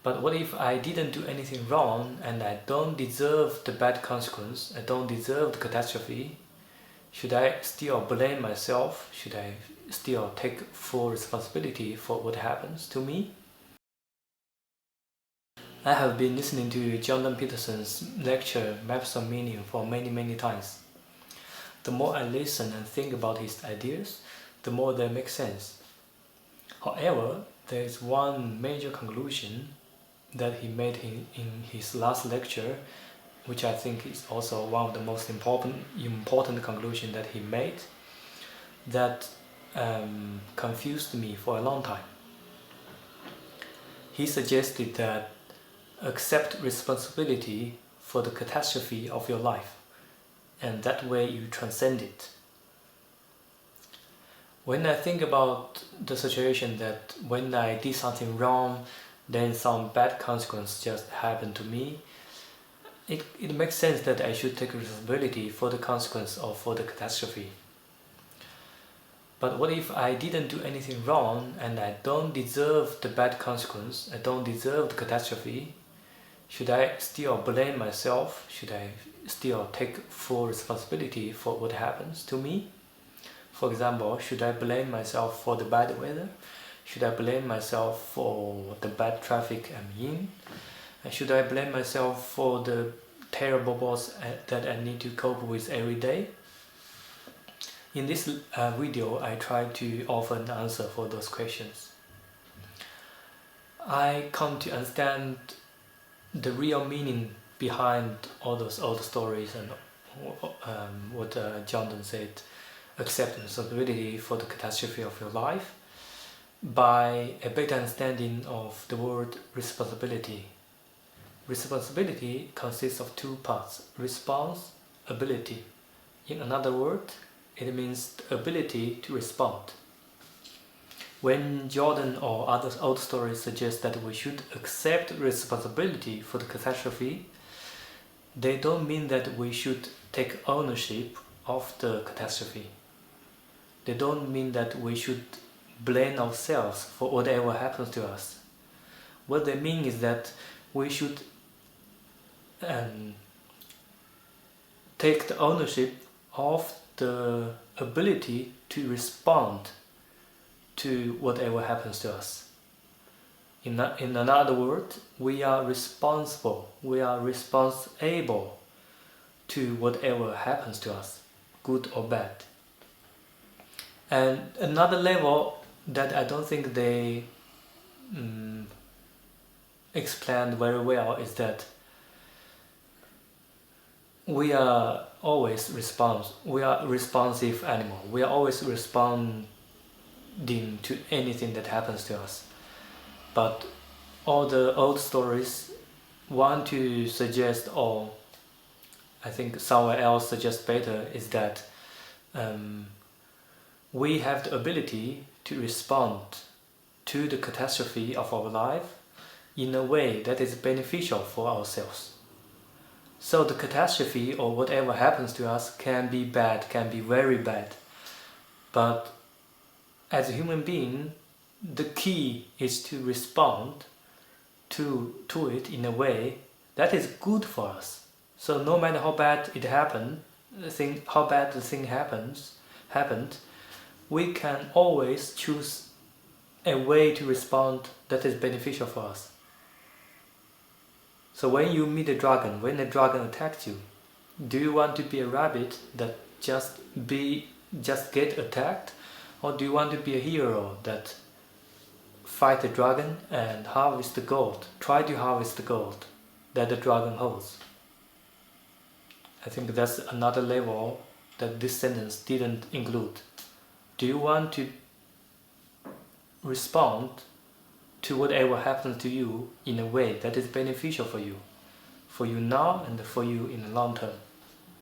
But what if I didn't do anything wrong and I don't deserve the bad consequence, I don't deserve the catastrophe? Should I still blame myself? Should I still take full responsibility for what happens to me? I have been listening to Jordan Peterson's lecture Maps of Meaning for many times. The more I listen and think about his ideas, the more they make sense. However, there is one major conclusion that he made in his last lecture, which I think is also one of the most important conclusions that he made, that confused me for a long time. He suggested that accept responsibility for the catastrophe of your life, and that way you transcend it. When I think about the situation that when I did something wrong, then some bad consequence just happened to me, it makes sense that I should take responsibility for the consequence or for the catastrophe. But what if I didn't do anything wrong and I don't deserve the bad consequence, I don't deserve the catastrophe? Should I still blame myself? Should I still take full responsibility for what happens to me? For example, should I blame myself for the bad weather? Should I blame myself for the bad traffic I'm in? Should I blame myself for the terrible boss that I need to cope with every day? In this video, I try to offer an answer for those questions. I come to understand the real meaning behind all those old stories and what Jordan said, accept responsibility for the catastrophe of your life, by a better understanding of the word responsibility. Responsibility consists of two parts: responsibility. In another word, it means the ability to respond. When Jordan or other old stories suggest that we should accept responsibility for the catastrophe, they don't mean that we should take ownership of the catastrophe. They don't mean that we should blame ourselves for whatever happens to us. What they mean is that we should take the ownership of the ability to respond to whatever happens to us. In another word, we are responsible, we are responsible to whatever happens to us, good or bad. And another level that I don't think they explained very well is that we are always responsive animal. We are always responding to anything that happens to us. But all the old stories want to suggest, or I think somewhere else suggests better, is that we have the ability to respond to the catastrophe of our life in a way that is beneficial for ourselves. So the catastrophe or whatever happens to us can be bad, can be very bad. But as a human being, the key is to respond to it in a way that is good for us. So no matter how bad it happened, how bad the thing happened, we can always choose a way to respond that is beneficial for us. So when you meet a dragon, when a dragon attacks you, do you want to be a rabbit that just get attacked? Or do you want to be a hero that fight the dragon and harvest the gold, try to harvest the gold that the dragon holds? I think that's another level that this sentence didn't include. Do you want to respond to whatever happens to you in a way that is beneficial for you now and for you in the long term?